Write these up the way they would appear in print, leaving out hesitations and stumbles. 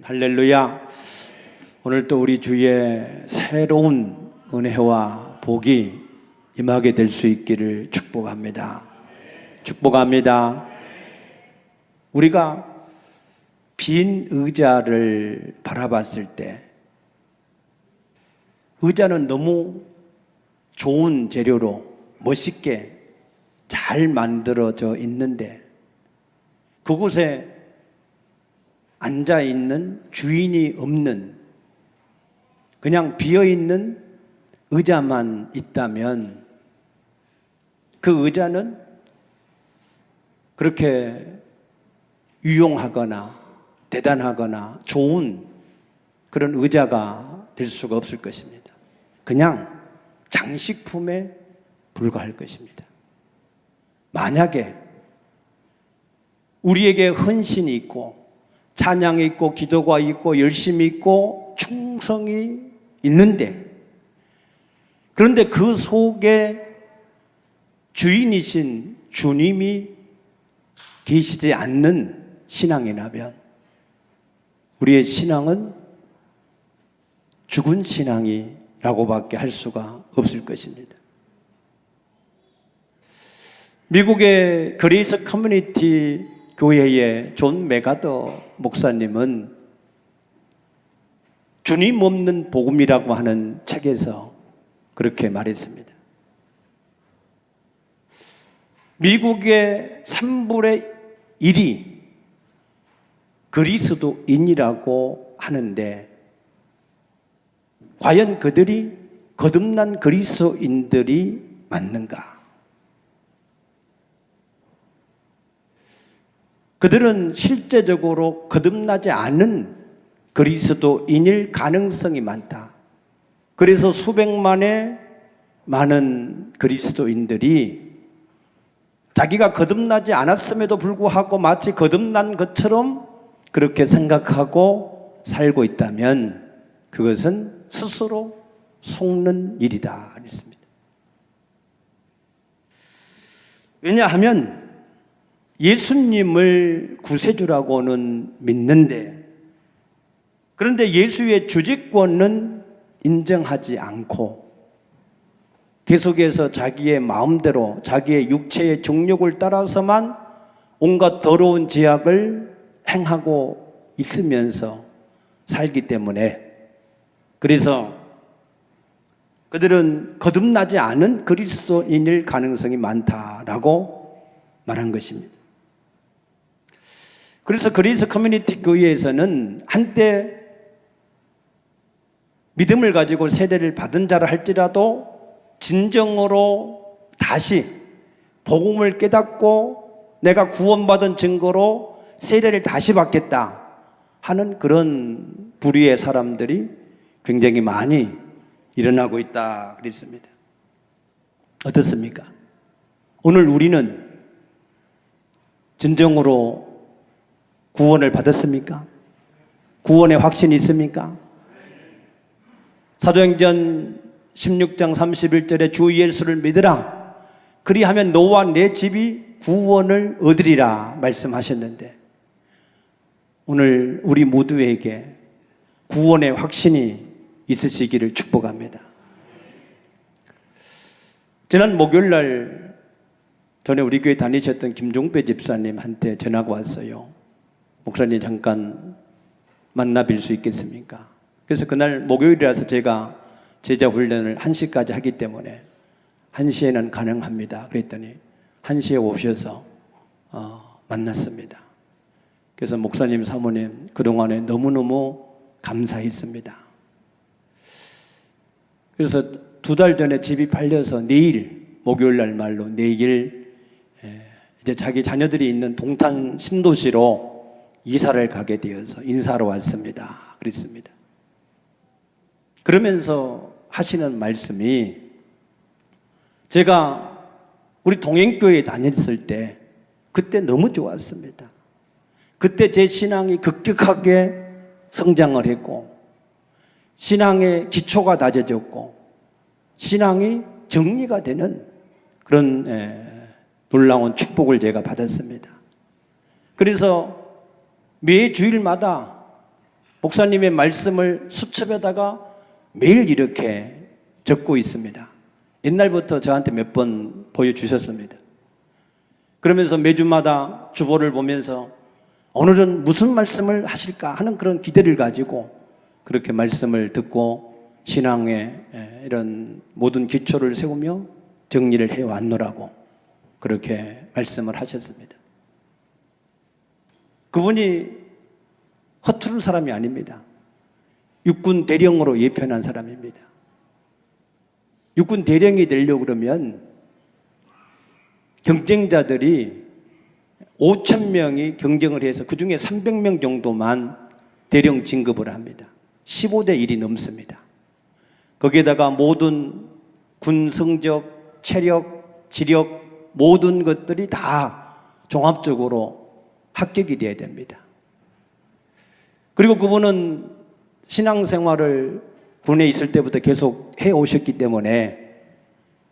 할렐루야. 오늘 또 우리 주의 새로운 은혜와 복이 임하게 될 수 있기를 축복합니다. 축복합니다. 우리가 빈 의자를 바라봤을 때 의자는 너무 좋은 재료로 멋있게 잘 만들어져 있는데 그곳에 앉아있는 주인이 없는 그냥 비어있는 의자만 있다면 그 의자는 그렇게 유용하거나 대단하거나 좋은 그런 의자가 될 수가 없을 것입니다. 그냥 장식품에 불과할 것입니다. 만약에 우리에게 헌신이 있고 찬양이 있고 기도가 있고 열심이 있고 충성이 있는데 그런데 그 속에 주인이신 주님이 계시지 않는 신앙이라면 우리의 신앙은 죽은 신앙이라고밖에 할 수가 없을 것입니다. 미국의 그레이스 커뮤니티 교회의 존 메가더 목사님은 주님 없는 복음이라고 하는 책에서 그렇게 말했습니다. 미국의 3분의 1이 그리스도인이라고 하는데 과연 그들이 거듭난 그리스도인들이 맞는가? 그들은 실제적으로 거듭나지 않은 그리스도인일 가능성이 많다. 그래서 수백만의 많은 그리스도인들이 자기가 거듭나지 않았음에도 불구하고 마치 거듭난 것처럼 그렇게 생각하고 살고 있다면 그것은 스스로 속는 일이다 그랬습니다. 왜냐하면 예수님을 구세주라고는 믿는데 그런데 예수의 주직권은 인정하지 않고 계속해서 자기의 마음대로 자기의 육체의 정욕을 따라서만 온갖 더러운 죄악을 행하고 있으면서 살기 때문에 그래서 그들은 거듭나지 않은 그리스도인일 가능성이 많다라고 말한 것입니다. 그래서 그레이스 커뮤니티 교회에서는 한때 믿음을 가지고 세례를 받은 자라 할지라도 진정으로 다시 복음을 깨닫고 내가 구원받은 증거로 세례를 다시 받겠다 하는 그런 부류의 사람들이 굉장히 많이 일어나고 있다 그랬습니다. 어떻습니까? 오늘 우리는 진정으로 구원을 받았습니까? 구원의 확신이 있습니까? 사도행전 16장 31절에 주 예수를 믿으라 그리하면 너와 내 집이 구원을 얻으리라 말씀하셨는데 오늘 우리 모두에게 구원의 확신이 있으시기를 축복합니다. 지난 목요일 날 전에 우리 교회 다니셨던 김종배 집사님한테 전화가 왔어요. 목사님 잠깐 만나 뵐 수 있겠습니까? 그래서 그날 목요일이라서 제가 제자 훈련을 1시까지 하기 때문에 1시에는 가능합니다. 그랬더니 1시에 오셔서 만났습니다. 그래서 목사님 사모님 그동안에 너무너무 감사했습니다. 그래서 2달 전에 집이 팔려서 내일 목요일 날 말로 내일 이제 자기 자녀들이 있는 동탄 신도시로 이사를 가게 되어서 인사하러 왔습니다. 그랬습니다. 그러면서 하시는 말씀이 제가 우리 동행교회에 다녔을 때 그때 너무 좋았습니다. 그때 제 신앙이 급격하게 성장을 했고 신앙의 기초가 다져졌고 신앙이 정리가 되는 그런 놀라운 축복을 제가 받았습니다. 그래서 매 주일마다 목사님의 말씀을 수첩에다가 매일 이렇게 적고 있습니다. 옛날부터 저한테 몇 번 보여주셨습니다. 그러면서 매주마다 주보를 보면서 오늘은 무슨 말씀을 하실까 하는 그런 기대를 가지고 그렇게 말씀을 듣고 신앙의 이런 모든 기초를 세우며 정리를 해왔노라고 그렇게 말씀을 하셨습니다. 그분이 허투루 사람이 아닙니다. 육군 대령으로 예편한 사람입니다. 육군 대령이 되려고 그러면 경쟁자들이 5,000명이 경쟁을 해서 그 중에 300명 정도만 대령 진급을 합니다. 15대 1이 넘습니다. 거기에다가 모든 군 성적, 체력, 지력 모든 것들이 다 종합적으로 합격이 돼야 됩니다. 그리고 그분은 신앙생활을 군에 있을 때부터 계속 해오셨기 때문에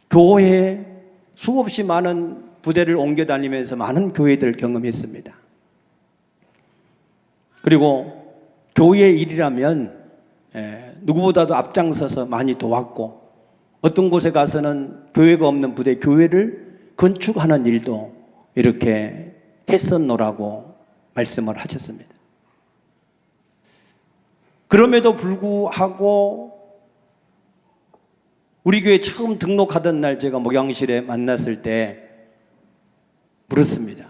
교회에 수없이 많은 부대를 옮겨 다니면서 많은 교회들을 경험했습니다. 그리고 교회 일이라면 누구보다도 앞장서서 많이 도왔고 어떤 곳에 가서는 교회가 없는 부대 교회를 건축하는 일도 이렇게 했었노라고 말씀을 하셨습니다. 그럼에도 불구하고 우리 교회 처음 등록하던 날 제가 목양실에 만났을 때 물었습니다.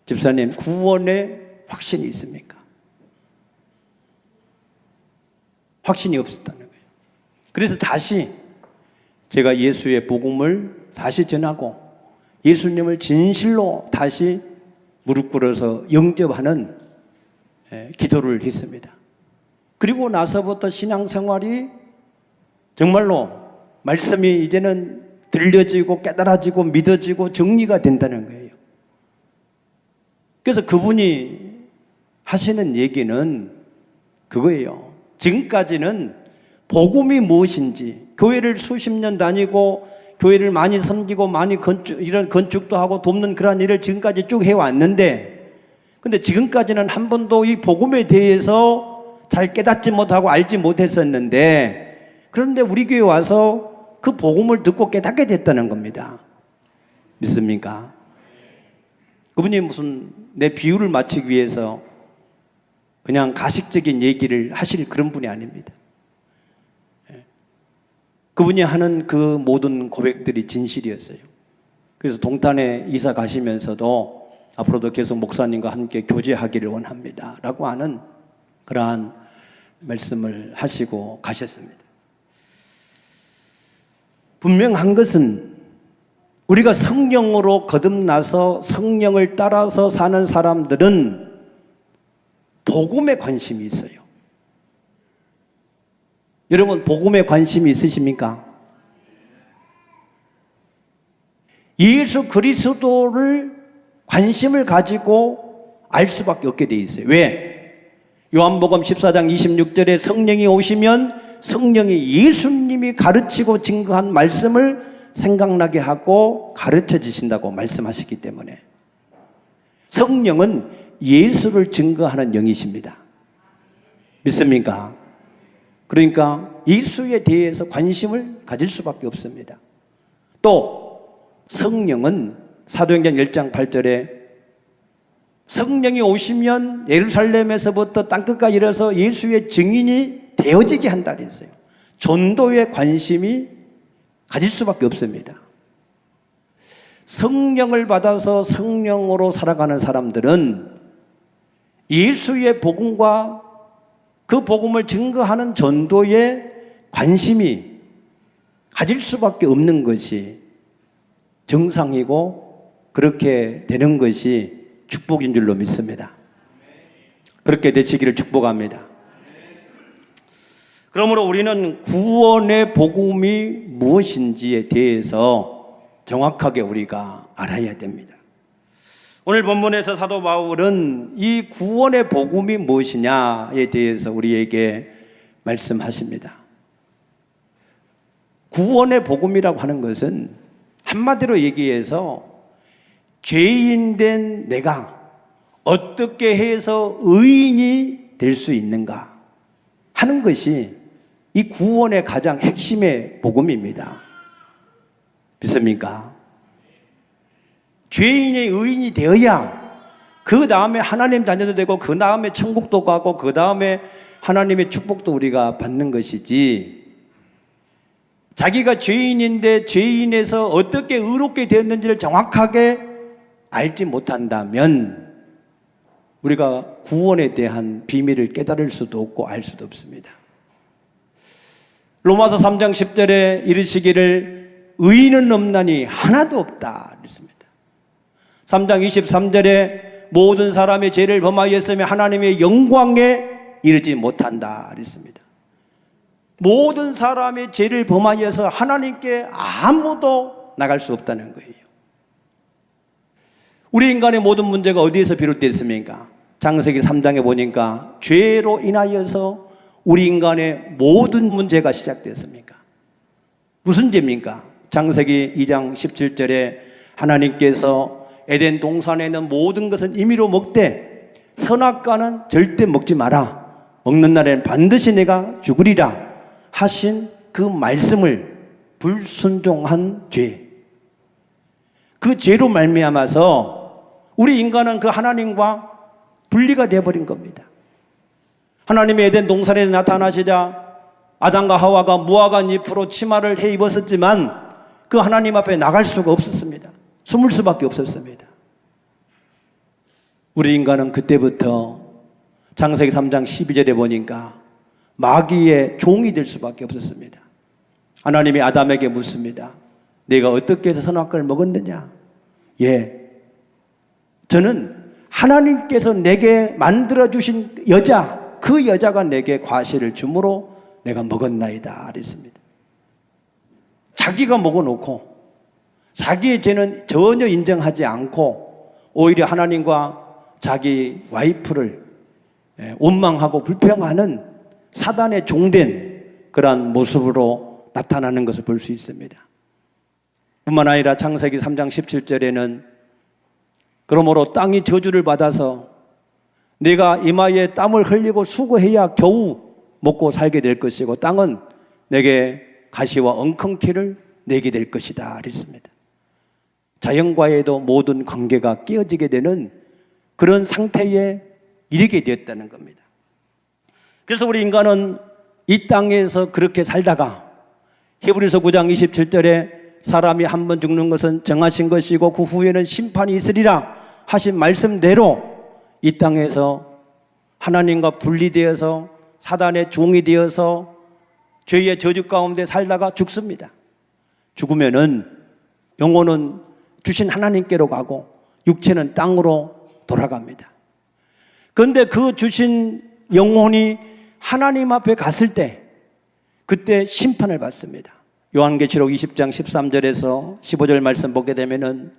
집사님, 구원에 확신이 있습니까? 확신이 없었다는 거예요. 그래서 다시 제가 예수의 복음을 다시 전하고 예수님을 진실로 다시 무릎 꿇어서 영접하는 기도를 했습니다. 그리고 나서부터 신앙생활이 정말로 말씀이 이제는 들려지고 깨달아지고 믿어지고 정리가 된다는 거예요. 그래서 그분이 하시는 얘기는 그거예요. 지금까지는 복음이 무엇인지 교회를 수십 년 다니고 교회를 많이 섬기고 많이 이런 건축도 하고 돕는 그런 일을 지금까지 쭉 해왔는데 근데 지금까지는 한 번도 이 복음에 대해서 잘 깨닫지 못하고 알지 못했었는데 그런데 우리 교회 와서 그 복음을 듣고 깨닫게 됐다는 겁니다. 믿습니까? 그분이 무슨 내 비유를 맞추기 위해서 그냥 가식적인 얘기를 하실 그런 분이 아닙니다. 그분이 하는 그 모든 고백들이 진실이었어요. 그래서 동탄에 이사 가시면서도 앞으로도 계속 목사님과 함께 교제하기를 원합니다 라고 하는 그러한 말씀을 하시고 가셨습니다. 분명한 것은 우리가 성령으로 거듭나서 성령을 따라서 사는 사람들은 복음에 관심이 있어요. 여러분, 복음에 관심이 있으십니까? 예수 그리스도를 관심을 가지고 알 수밖에 없게 돼 있어요. 왜? 요한복음 14장 26절에 성령이 오시면 성령이 예수님이 가르치고 증거한 말씀을 생각나게 하고 가르쳐 주신다고 말씀하셨기 때문에 성령은 예수를 증거하는 영이십니다. 믿습니까? 그러니까 예수에 대해서 관심을 가질 수밖에 없습니다. 또 성령은 사도행전 10장 8절에 성령이 오시면 예루살렘에서부터 땅끝까지 이르러서 예수의 증인이 되어지게 한다 그랬어요. 전도에 관심이 가질 수밖에 없습니다. 성령을 받아서 성령으로 살아가는 사람들은 예수의 복음과 그 복음을 증거하는 전도에 관심이 가질 수밖에 없는 것이 정상이고 그렇게 되는 것이 축복인 줄로 믿습니다. 그렇게 되시기를 축복합니다. 그러므로 우리는 구원의 복음이 무엇인지에 대해서 정확하게 우리가 알아야 됩니다. 오늘 본문에서 사도 바울은 이 구원의 복음이 무엇이냐에 대해서 우리에게 말씀하십니다. 구원의 복음이라고 하는 것은 한마디로 얘기해서 죄인된 내가 어떻게 해서 의인이 될 수 있는가 하는 것이 이 구원의 가장 핵심의 복음입니다. 믿습니까? 죄인의 의인이 되어야 그 다음에 하나님 자녀도 되고 그 다음에 천국도 가고 그 다음에 하나님의 축복도 우리가 받는 것이지, 자기가 죄인인데 죄인에서 어떻게 의롭게 되었는지를 정확하게 알지 못한다면 우리가 구원에 대한 비밀을 깨달을 수도 없고 알 수도 없습니다. 로마서 3장 10절에 이르시기를 의인은 없나니 하나도 없다 그랬습니다. 3장 23절에 모든 사람의 죄를 범하였으며 하나님의 영광에 이르지 못한다 그랬습니다. 모든 사람의 죄를 범하여서 하나님께 아무도 나갈 수 없다는 거예요. 우리 인간의 모든 문제가 어디에서 비롯됐습니까? 창세기 3장에 보니까 죄로 인하여서 우리 인간의 모든 문제가 시작됐습니까? 무슨 죄입니까? 창세기 2장 17절에 하나님께서 에덴 동산에 있는 모든 것은 임의로 먹되 선악과는 절대 먹지 마라. 먹는 날에는 반드시 내가 죽으리라 하신 그 말씀을 불순종한 죄. 그 죄로 말미암아서 우리 인간은 그 하나님과 분리가 되어버린 겁니다. 하나님의 에덴 동산에 나타나시자 아담과 하와가 무화과 잎으로 치마를 해 입었었지만 그 하나님 앞에 나갈 수가 없었습니다. 숨을 수밖에 없었습니다. 우리 인간은 그때부터 창세기 3장 12절에 보니까 마귀의 종이 될 수밖에 없었습니다. 하나님이 아담에게 묻습니다. 네가 어떻게 해서 선악과를 먹었느냐? 예, 저는 하나님께서 내게 만들어주신 여자, 그 여자가 내게 과실을 주므로 내가 먹었나이다 그랬습니다. 자기가 먹어놓고 자기의 죄는 전혀 인정하지 않고 오히려 하나님과 자기 와이프를 원망하고 불평하는 사단의 종된 그러한 모습으로 나타나는 것을 볼 수 있습니다. 뿐만 아니라 창세기 3장 17절에는 그러므로 땅이 저주를 받아서 내가 이마에 땀을 흘리고 수고해야 겨우 먹고 살게 될 것이고 땅은 내게 가시와 엉겅퀴를 내게 될 것이다 그랬습니다. 자연과에도 모든 관계가 깨어지게 되는 그런 상태에 이르게 되었다는 겁니다. 그래서 우리 인간은 이 땅에서 그렇게 살다가 히브리서 9장 27절에 사람이 한 번 죽는 것은 정하신 것이고 그 후에는 심판이 있으리라 하신 말씀대로 이 땅에서 하나님과 분리되어서 사단의 종이 되어서 죄의 저주 가운데 살다가 죽습니다. 죽으면은 영혼은 주신 하나님께로 가고 육체는 땅으로 돌아갑니다. 그런데 그 주신 영혼이 하나님 앞에 갔을 때 그때 심판을 받습니다. 요한계시록 20장 13절에서 15절 말씀 보게 되면은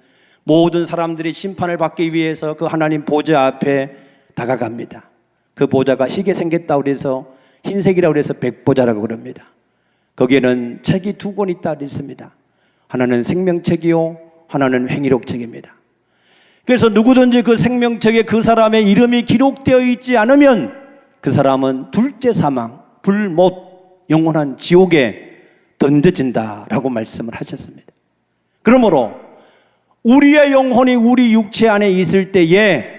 모든 사람들이 심판을 받기 위해서 그 하나님 보좌 앞에 다가갑니다. 그 보좌가 희게 생겼다고 그래서 흰색이라고 그래서 백보좌라고 그럽니다. 거기에는 책이 두 권 있다 그랬습니다. 하나는 생명책이요 하나는 행위록책입니다. 그래서 누구든지 그 생명책에 그 사람의 이름이 기록되어 있지 않으면 그 사람은 둘째 사망, 불못, 영원한 지옥에 던져진다라고 말씀을 하셨습니다. 그러므로 우리의 영혼이 우리 육체 안에 있을 때에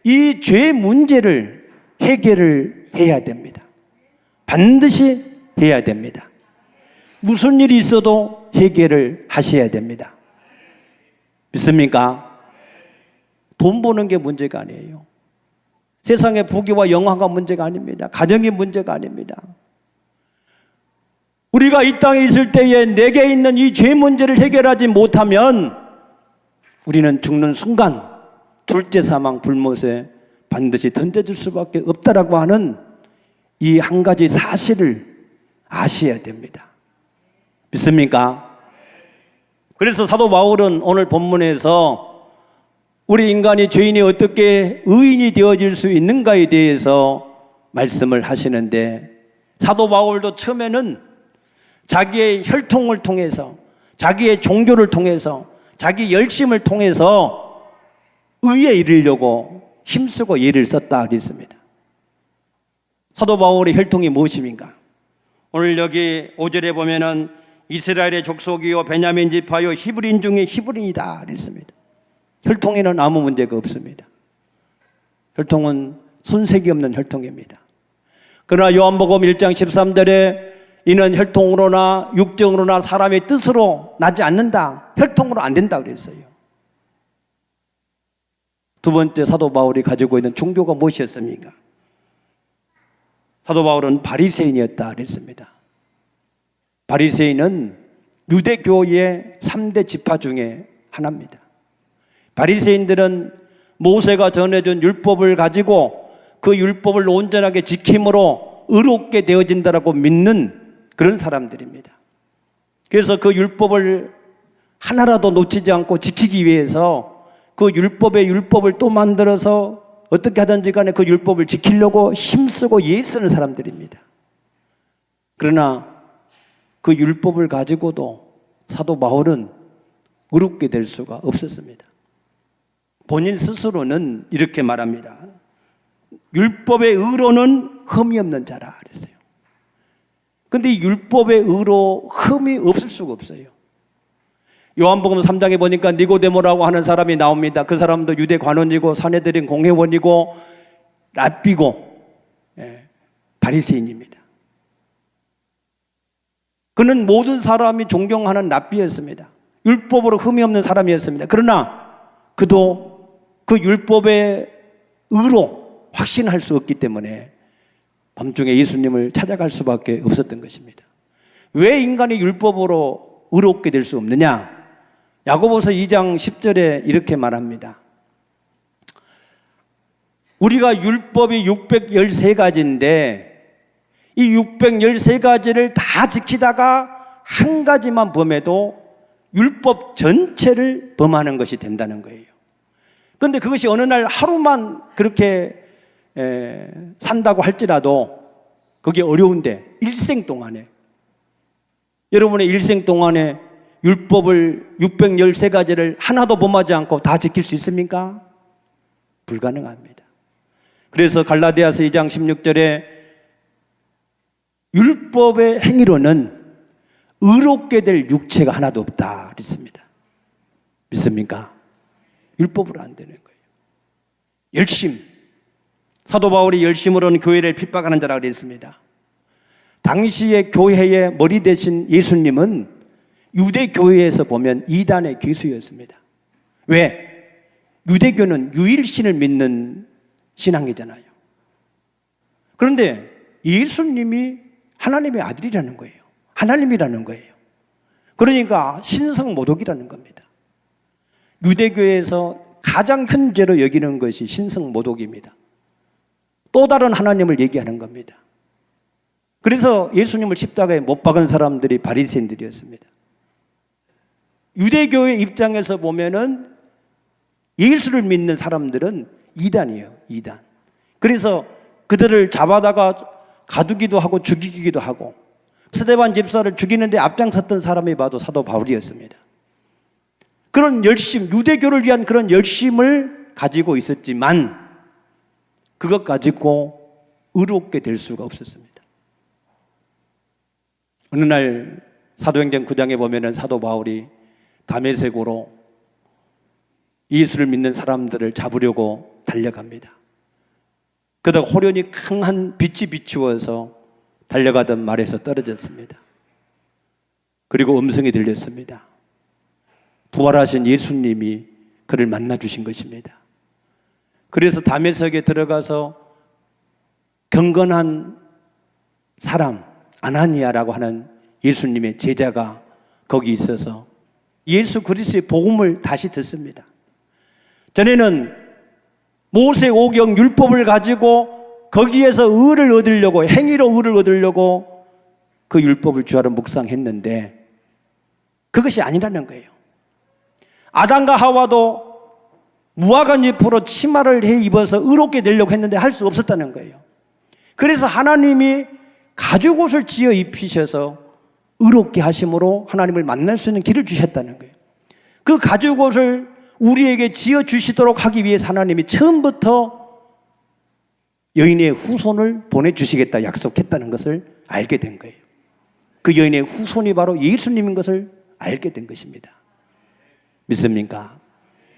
이 죄 문제를 해결을 해야 됩니다. 반드시 해야 됩니다. 무슨 일이 있어도 해결을 하셔야 됩니다. 믿습니까? 돈 버는 게 문제가 아니에요. 세상의 부귀와 영화가 문제가 아닙니다. 가정이 문제가 아닙니다. 우리가 이 땅에 있을 때에 내게 있는 이 죄 문제를 해결하지 못하면 우리는 죽는 순간 둘째 사망 불못에 반드시 던져질 수밖에 없다라고 하는 이 한 가지 사실을 아셔야 됩니다. 믿습니까? 그래서 사도 바울은 오늘 본문에서 우리 인간이 죄인이 어떻게 의인이 되어질 수 있는가에 대해서 말씀을 하시는데, 사도 바울도 처음에는 자기의 혈통을 통해서, 자기의 종교를 통해서, 자기 열심을 통해서 의에 이르려고 힘쓰고 예를 썼다 그랬습니다. 사도 바울의 혈통이 무엇입니까? 오늘 여기 5절에 보면은 이스라엘의 족속이요 베냐민 지파요 히브리인 중에 히브리인이다 그랬습니다. 혈통에는 아무 문제가 없습니다. 혈통은 손색이 없는 혈통입니다. 그러나 요한복음 1장 13절에 이는 혈통으로나 육정으로나 사람의 뜻으로 나지 않는다. 혈통으로 안 된다 그랬어요. 두 번째 사도 바울이 가지고 있는 종교가 무엇이었습니까? 사도 바울은 바리새인이었다 그랬습니다. 바리새인은 유대교의 3대 지파 중에 하나입니다. 바리새인들은 모세가 전해준 율법을 가지고 그 율법을 온전하게 지킴으로 의롭게 되어진다라고 믿는 그런 사람들입니다. 그래서 그 율법을 하나라도 놓치지 않고 지키기 위해서 그 율법의 율법을 또 만들어서 어떻게 하든지 간에 그 율법을 지키려고 힘쓰고 애쓰는 사람들입니다. 그러나 그 율법을 가지고도 사도 바울은 의롭게 될 수가 없었습니다. 본인 스스로는 이렇게 말합니다. 율법의 의로는 흠이 없는 자라 그랬어요. 근데 이 율법의 의로 흠이 없을 수가 없어요. 요한복음 3장에 보니까 니고데모라고 하는 사람이 나옵니다. 그 사람도 유대 관원이고 산헤드린 공회원이고 랍비고 바리새인입니다. 그는 모든 사람이 존경하는 랍비였습니다. 율법으로 흠이 없는 사람이었습니다. 그러나 그도 그 율법의 의로 확신할 수 없기 때문에 밤중에 예수님을 찾아갈 수밖에 없었던 것입니다. 왜 인간이 율법으로 의롭게 될 수 없느냐? 야고보서 2장 10절에 이렇게 말합니다. 우리가 율법이 613가지인데 이 613가지를 다 지키다가 한 가지만 범해도 율법 전체를 범하는 것이 된다는 거예요. 그런데 그것이 어느 날 하루만 그렇게 산다고 할지라도 그게 어려운데 일생 동안에 여러분의 일생 동안에 율법을 613가지를 하나도 범하지 않고 다 지킬 수 있습니까? 불가능합니다. 그래서 갈라디아서 2장 16절에 율법의 행위로는 의롭게 될 육체가 하나도 없다 그랬습니다. 믿습니까? 율법으로 안 되는 거예요. 열심. 사도 바울이 열심으로는 교회를 핍박하는 자라고 그랬습니다. 당시의 교회의 머리 대신 예수님은 유대교회에서 보면 이단의 귀수였습니다. 왜? 유대교는 유일신을 믿는 신앙이잖아요. 그런데 예수님이 하나님의 아들이라는 거예요. 하나님이라는 거예요. 그러니까 신성모독이라는 겁니다. 유대교에서 가장 큰 죄로 여기는 것이 신성모독입니다. 또 다른 하나님을 얘기하는 겁니다. 그래서 예수님을 십자가에 못 박은 사람들이 바리새인들이었습니다. 유대교의 입장에서 보면은 예수를 믿는 사람들은 이단이에요. 이단. 그래서 그들을 잡아다가 가두기도 하고 죽이기도 하고 스데반 집사를 죽이는데 앞장섰던 사람이 봐도 사도 바울이었습니다. 그런 열심, 유대교를 위한 그런 열심을 가지고 있었지만 그것 가지고 의롭게 될 수가 없었습니다. 어느 날 사도행전 9장에 보면은 사도 바울이 다메섹으로 예수를 믿는 사람들을 잡으려고 달려갑니다. 그러다가 호련히 강한 빛이 비추어서 달려가던 말에서 떨어졌습니다. 그리고 음성이 들렸습니다. 부활하신 예수님이 그를 만나 주신 것입니다. 그래서 다메섹에 들어가서 경건한 사람 아나니아라고 하는 예수님의 제자가 거기 있어서 예수 그리스도의 복음을 다시 듣습니다. 전에는 모세 오경 율법을 가지고 거기에서 의를 얻으려고 행위로 의를 얻으려고 그 율법을 주하로 묵상했는데 그것이 아니라는 거예요. 아담과 하와도 무화과 잎으로 치마를 해 입어서 의롭게 되려고 했는데 할 수 없었다는 거예요. 그래서 하나님이 가죽옷을 지어 입히셔서 의롭게 하심으로 하나님을 만날 수 있는 길을 주셨다는 거예요. 그 가죽옷을 우리에게 지어 주시도록 하기 위해서 하나님이 처음부터 여인의 후손을 보내주시겠다 약속했다는 것을 알게 된 거예요. 그 여인의 후손이 바로 예수님인 것을 알게 된 것입니다. 믿습니까?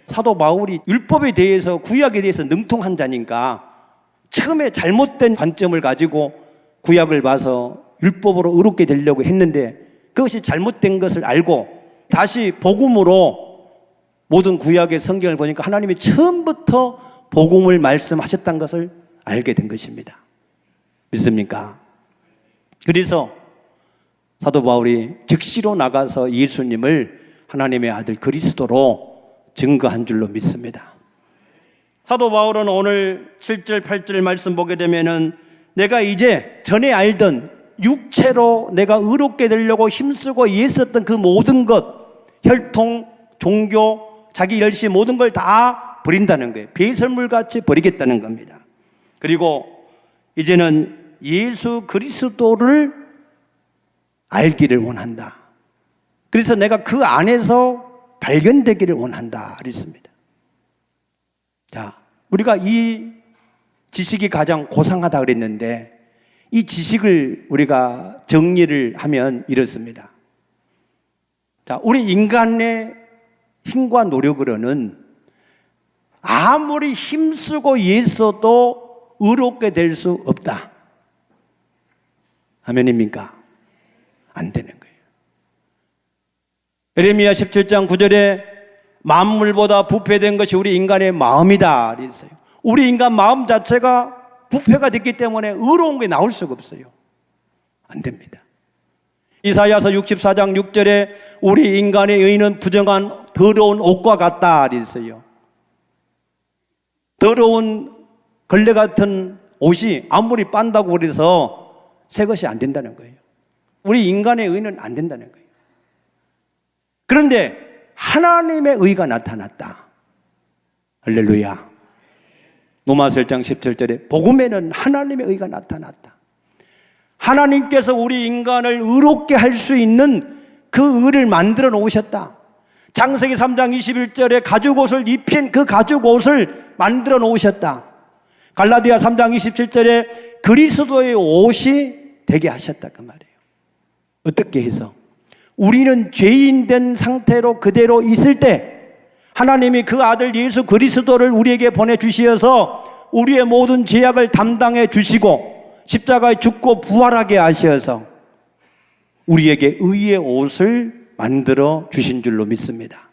사도 바울이 율법에 대해서, 구약에 대해서 능통한 자니까 처음에 잘못된 관점을 가지고 구약을 봐서 율법으로 의롭게 되려고 했는데 그것이 잘못된 것을 알고 다시 복음으로 모든 구약의 성경을 보니까 하나님이 처음부터 복음을 말씀하셨다는 것을 알게 된 것입니다. 믿습니까? 그래서 사도 바울이 즉시로 나가서 예수님을 하나님의 아들 그리스도로 증거한 줄로 믿습니다. 사도 바울은 오늘 7절 8절 말씀 보게 되면은 내가 이제 전에 알던 육체로 내가 의롭게 되려고 힘쓰고 애썼던 그 모든 것, 혈통, 종교, 자기 열심 모든 걸 다 버린다는 거예요. 배설물같이 버리겠다는 겁니다. 그리고 이제는 예수 그리스도를 알기를 원한다. 그래서 내가 그 안에서 발견되기를 원한다 그랬습니다. 자, 우리가 이 지식이 가장 고상하다 그랬는데 이 지식을 우리가 정리를 하면 이렇습니다. 자, 우리 인간의 힘과 노력으로는 아무리 힘쓰고 애써도 의롭게 될 수 없다. 아멘입니까? 안 되는 거예요. 예레미야 17장 9절에 만물보다 부패된 것이 우리 인간의 마음이다 그랬어요. 우리 인간 마음 자체가 부패가 됐기 때문에 의로운 게 나올 수가 없어요. 안 됩니다. 이사야서 64장 6절에 우리 인간의 의는 부정한 더러운 옷과 같다 그랬어요. 더러운 걸레 같은 옷이 아무리 빤다고 그래서 새 것이 안 된다는 거예요. 우리 인간의 의는 안 된다는 거예요. 그런데 하나님의 의가 나타났다. 할렐루야. 로마서 1장 17절에 복음에는 하나님의 의가 나타났다. 하나님께서 우리 인간을 의롭게 할 수 있는 그 의를 만들어 놓으셨다. 창세기 3장 21절에 가죽옷을 입힌 그 가죽옷을 만들어 놓으셨다. 갈라디아 3장 27절에 그리스도의 옷이 되게 하셨다 그 말이에요. 어떻게 해서? 우리는 죄인 된 상태로 그대로 있을 때 하나님이 그 아들 예수 그리스도를 우리에게 보내주시어서 우리의 모든 죄악을 담당해 주시고 십자가에 죽고 부활하게 하셔서 우리에게 의의 옷을 만들어 주신 줄로 믿습니다.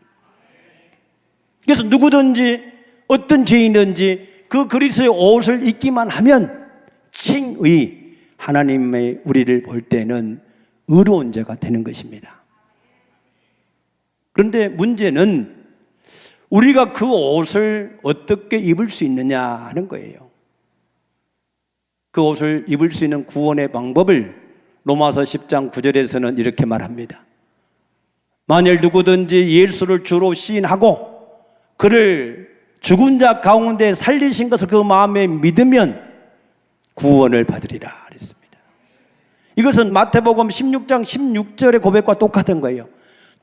그래서 누구든지 어떤 죄인든지 그 그리스도의 옷을 입기만 하면 칭의, 하나님의 우리를 볼 때는 의로운 자가 되는 것입니다. 그런데 문제는 우리가 그 옷을 어떻게 입을 수 있느냐 하는 거예요. 그 옷을 입을 수 있는 구원의 방법을 로마서 10장 9절에서는 이렇게 말합니다. 만일 누구든지 예수를 주로 시인하고 그를 죽은 자 가운데 살리신 것을 그 마음에 믿으면 구원을 받으리라 그랬습니다. 이것은 마태복음 16장 16절의 고백과 똑같은 거예요.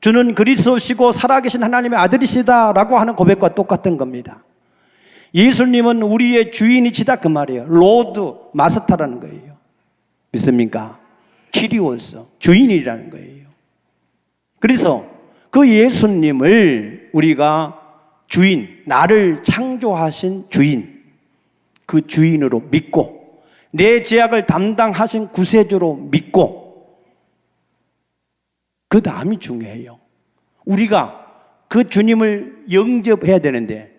주는 그리스도시고 살아계신 하나님의 아들이시다 라고 하는 고백과 똑같은 겁니다. 예수님은 우리의 주인이시다 그 말이에요. 로드, 마스터라는 거예요. 믿습니까? 키리오스, 주인이라는 거예요. 그래서 그 예수님을 우리가 주인, 나를 창조하신 주인, 그 주인으로 믿고 내 죄악을 담당하신 구세주로 믿고 그 다음이 중요해요. 우리가 그 주님을 영접해야 되는데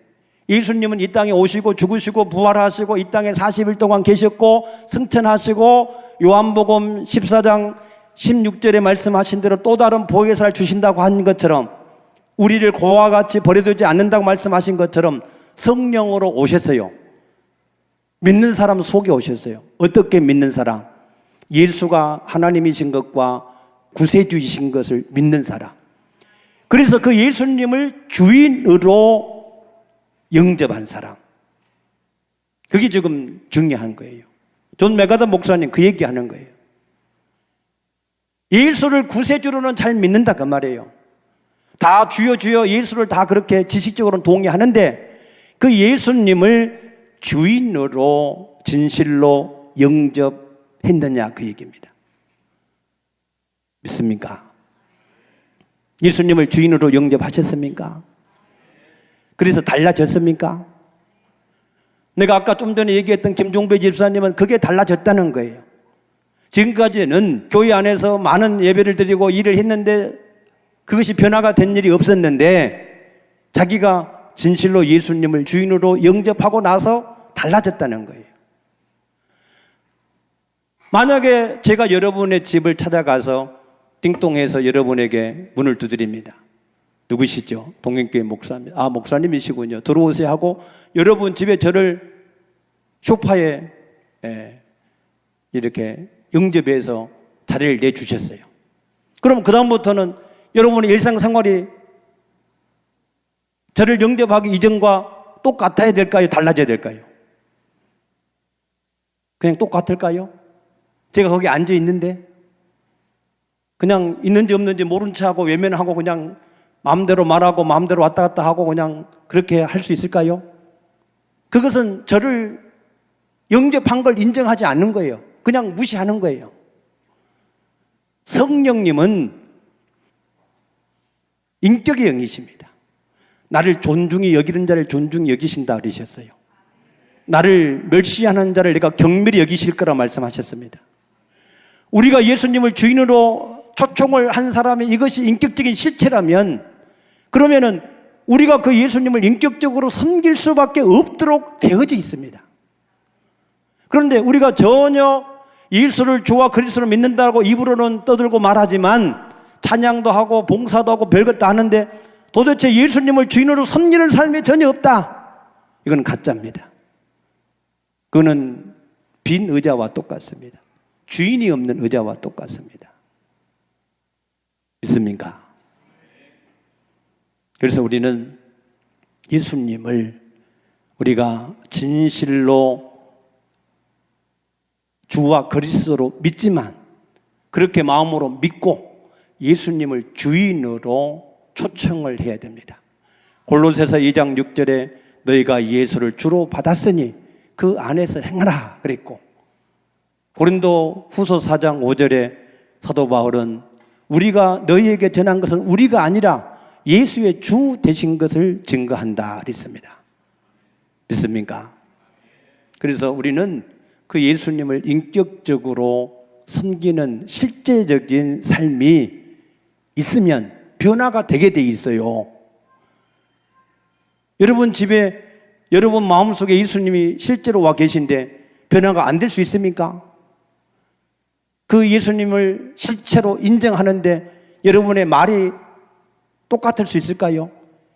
예수님은 이 땅에 오시고 죽으시고 부활하시고 이 땅에 40일 동안 계셨고 승천하시고 요한복음 14장 16절에 말씀하신 대로 또 다른 보혜사를 주신다고 한 것처럼 우리를 고와 같이 버려두지 않는다고 말씀하신 것처럼 성령으로 오셨어요. 믿는 사람 속에 오셨어요. 어떻게 믿는 사람? 예수가 하나님이신 것과 구세주이신 것을 믿는 사람. 그래서 그 예수님을 주인으로 영접한 사람. 그게 지금 중요한 거예요. 존 메가더 목사님 그 얘기하는 거예요. 예수를 구세주로는 잘 믿는다 그 말이에요. 다 주여 주여 예수를 다 그렇게 지식적으로는 동의하는데 그 예수님을 주인으로 진실로 영접했느냐 그 얘기입니다. 믿습니까? 예수님을 주인으로 영접하셨습니까? 그래서 달라졌습니까? 내가 아까 좀 전에 얘기했던 김종배 집사님은 그게 달라졌다는 거예요. 지금까지는 교회 안에서 많은 예배를 드리고 일을 했는데 그것이 변화가 된 일이 없었는데 자기가 진실로 예수님을 주인으로 영접하고 나서 달라졌다는 거예요. 만약에 제가 여러분의 집을 찾아가서 띵동해서 여러분에게 문을 두드립니다. 누구시죠? 동행교회 목사님. 아, 목사님이시군요. 들어오세요 하고 여러분 집에 저를 소파에 이렇게 영접해서 자리를 내주셨어요. 그럼 그 다음부터는 여러분의 일상생활이 저를 영접하기 이전과 똑같아야 될까요? 달라져야 될까요? 그냥 똑같을까요? 제가 거기 앉아 있는데 그냥 있는지 없는지 모른 척하고 외면하고 그냥 마음대로 말하고 마음대로 왔다 갔다 하고 그냥 그렇게 할 수 있을까요? 그것은 저를 영접한 걸 인정하지 않는 거예요. 그냥 무시하는 거예요. 성령님은 인격의 영이십니다. 나를 존중히 여기는 자를 존중히 여기신다 그러셨어요. 나를 멸시하는 자를 내가 경멸히 여기실 거라 말씀하셨습니다. 우리가 예수님을 주인으로 초청을 한 사람이 이것이 인격적인 실체라면 그러면은 우리가 그 예수님을 인격적으로 섬길 수밖에 없도록 되어져 있습니다. 그런데 우리가 전혀 예수를 주와 그리스도를 믿는다고 입으로는 떠들고 말하지만 찬양도 하고 봉사도 하고 별것도 하는데 도대체 예수님을 주인으로 섬기는 삶이 전혀 없다. 이건 가짜입니다. 그거는 빈 의자와 똑같습니다. 주인이 없는 의자와 똑같습니다. 믿습니까? 그래서 우리는 예수님을 우리가 진실로 주와 그리스도로 믿지만 그렇게 마음으로 믿고 예수님을 주인으로 초청을 해야 됩니다. 골로새서 2장 6절에 너희가 예수를 주로 받았으니 그 안에서 행하라 그랬고 고린도 후서 4장 5절에 사도 바울은 우리가 너희에게 전한 것은 우리가 아니라 예수의 주 되신 것을 증거한다 그랬습니다. 믿습니까? 그래서 우리는 그 예수님을 인격적으로 섬기는 실제적인 삶이 있으면 변화가 되게 돼 있어요. 여러분 집에 여러분 마음속에 예수님이 실제로 와 계신데 변화가 안 될 수 있습니까? 그 예수님을 실체로 인정하는데 여러분의 말이 똑같을 수 있을까요?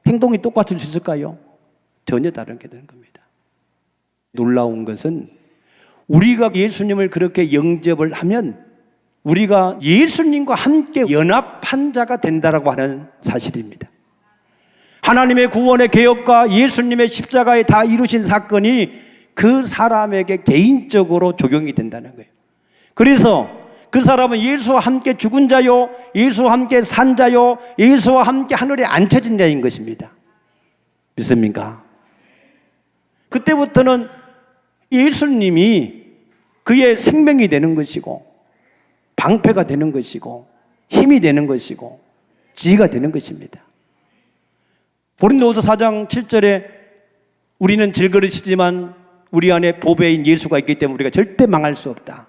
행동이 똑같을 수 있을까요? 전혀 다르게 되는 겁니다. 놀라운 것은 우리가 예수님을 그렇게 영접을 하면 우리가 예수님과 함께 연합한 자가 된다라고 하는 사실입니다. 하나님의 구원의 개혁과 예수님의 십자가에 다 이루신 사건이 그 사람에게 개인적으로 적용이 된다는 거예요. 그래서 그 사람은 예수와 함께 죽은 자요, 예수와 함께 산 자요, 예수와 함께 하늘에 앉혀진 자인 것입니다. 믿습니까? 그때부터는 예수님이 그의 생명이 되는 것이고 방패가 되는 것이고 힘이 되는 것이고 지혜가 되는 것입니다. 고린도후서 4장 7절에 우리는 질그릇이지만 우리 안에 보배인 예수가 있기 때문에 우리가 절대 망할 수 없다.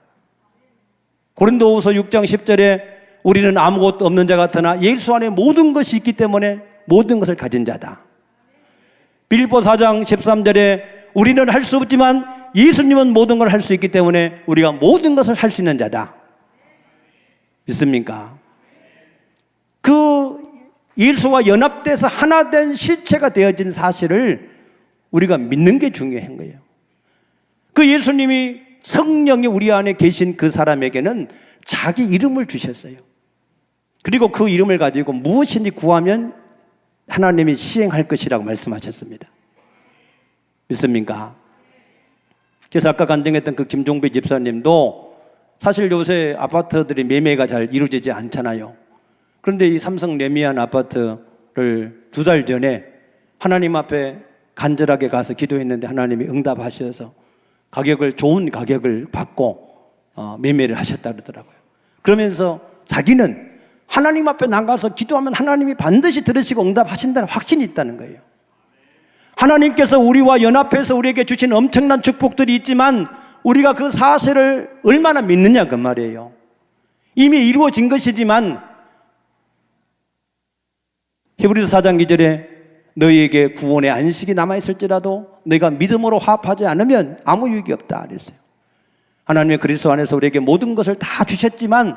고린도후서 6장 10절에 우리는 아무것도 없는 자 같으나 예수 안에 모든 것이 있기 때문에 모든 것을 가진 자다. 빌립보 4장 13절에 우리는 할 수 없지만 예수님은 모든 걸 할 수 있기 때문에 우리가 모든 것을 할 수 있는 자다. 믿습니까? 그 예수와 연합돼서 하나 된 실체가 되어진 사실을 우리가 믿는 게 중요한 거예요. 그 예수님이 성령이 우리 안에 계신 그 사람에게는 자기 이름을 주셨어요. 그리고 그 이름을 가지고 무엇이든지 구하면 하나님이 시행할 것이라고 말씀하셨습니다. 믿습니까? 그래서 아까 간증했던 그 김종배 집사님도 사실 요새 아파트들이 매매가 잘 이루어지지 않잖아요. 그런데 이 삼성 레미안 아파트를 2달 전에 하나님 앞에 간절하게 가서 기도했는데 하나님이 응답하셔서 가격을 좋은 가격을 받고 매매를 하셨다 그러더라고요. 그러면서 자기는 하나님 앞에 나가서 기도하면 하나님이 반드시 들으시고 응답하신다는 확신이 있다는 거예요. 하나님께서 우리와 연합해서 우리에게 주신 엄청난 축복들이 있지만 우리가 그 사실을 얼마나 믿느냐 그 말이에요. 이미 이루어진 것이지만 히브리서 4장 2절에 너희에게 구원의 안식이 남아있을지라도 너희가 믿음으로 화합하지 않으면 아무 유익이 없다 그랬어요. 하나님의 그리스도 안에서 우리에게 모든 것을 다 주셨지만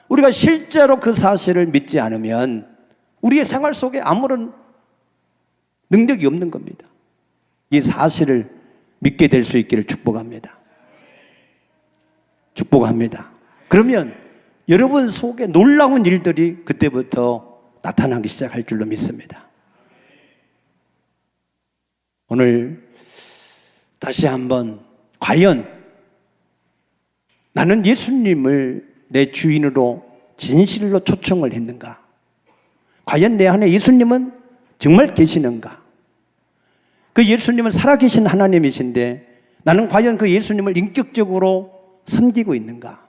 우리가 실제로 그 사실을 믿지 않으면 우리의 생활 속에 아무런 능력이 없는 겁니다. 이 사실을 믿게 될 수 있기를 축복합니다. 축복합니다. 그러면 여러분 속에 놀라운 일들이 그때부터 나타나기 시작할 줄로 믿습니다. 오늘 다시 한번 과연 나는 예수님을 내 주인으로 진실로 초청을 했는가? 과연 내 안에 예수님은 정말 계시는가? 그 예수님은 살아계신 하나님이신데 나는 과연 그 예수님을 인격적으로 섬기고 있는가?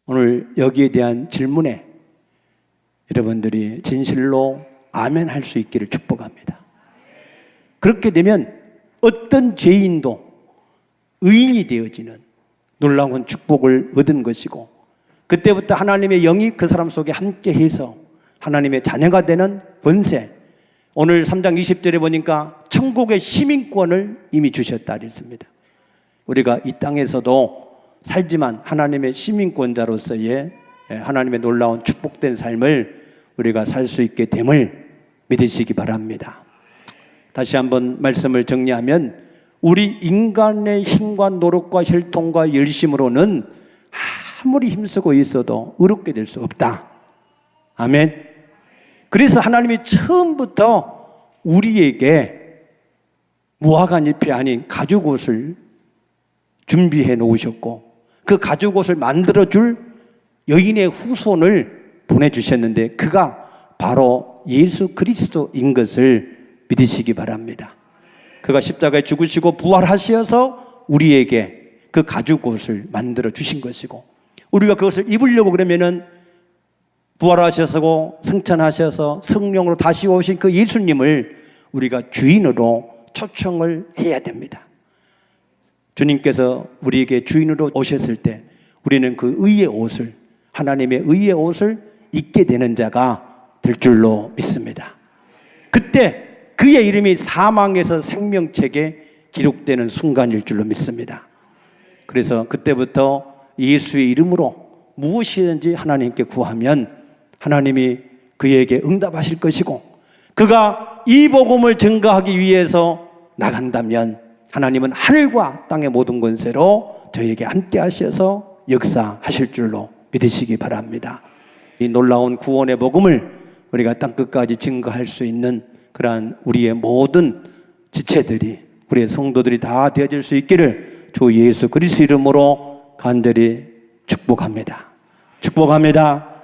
오늘 여기에 대한 질문에 여러분들이 진실로 아멘 할 수 있기를 축복합니다. 그렇게 되면 어떤 죄인도 의인이 되어지는 놀라운 축복을 얻은 것이고 그때부터 하나님의 영이 그 사람 속에 함께해서 하나님의 자녀가 되는 권세, 오늘 3장 20절에 보니까 천국의 시민권을 이미 주셨다 그랬습니다. 우리가 이 땅에서도 살지만 하나님의 시민권자로서의 하나님의 놀라운 축복된 삶을 우리가 살 수 있게 됨을 믿으시기 바랍니다. 다시 한번 말씀을 정리하면 우리 인간의 힘과 노력과 혈통과 열심으로는 아무리 힘쓰고 있어도 의롭게 될 수 없다. 아멘. 그래서 하나님이 처음부터 우리에게 무화과 잎이 아닌 가죽옷을 준비해 놓으셨고 그 가죽옷을 만들어줄 여인의 후손을 보내주셨는데 그가 바로 예수 그리스도인 것을 믿으시기 바랍니다. 그가 십자가에 죽으시고 부활하셔서 우리에게 그 가죽옷을 만들어 주신 것이고 우리가 그것을 입으려고 그러면은 부활하셔서 승천하셔서 성령으로 다시 오신 그 예수님을 우리가 주인으로 초청을 해야 됩니다. 주님께서 우리에게 주인으로 오셨을 때 우리는 그 의의 옷을 하나님의 의의 옷을 입게 되는 자가 될 줄로 믿습니다. 그때 그의 이름이 사망에서 생명책에 기록되는 순간일 줄로 믿습니다. 그래서 그때부터 예수의 이름으로 무엇이든지 하나님께 구하면 하나님이 그에게 응답하실 것이고 그가 이 복음을 증거하기 위해서 나간다면 하나님은 하늘과 땅의 모든 권세로 저에게 함께 하셔서 역사하실 줄로 믿으시기 바랍니다. 이 놀라운 구원의 복음을 우리가 땅끝까지 증거할 수 있는 그러한 우리의 모든 지체들이 우리의 성도들이 다 되어질 수 있기를 주 예수 그리스도 이름으로 간절히 축복합니다. 축복합니다.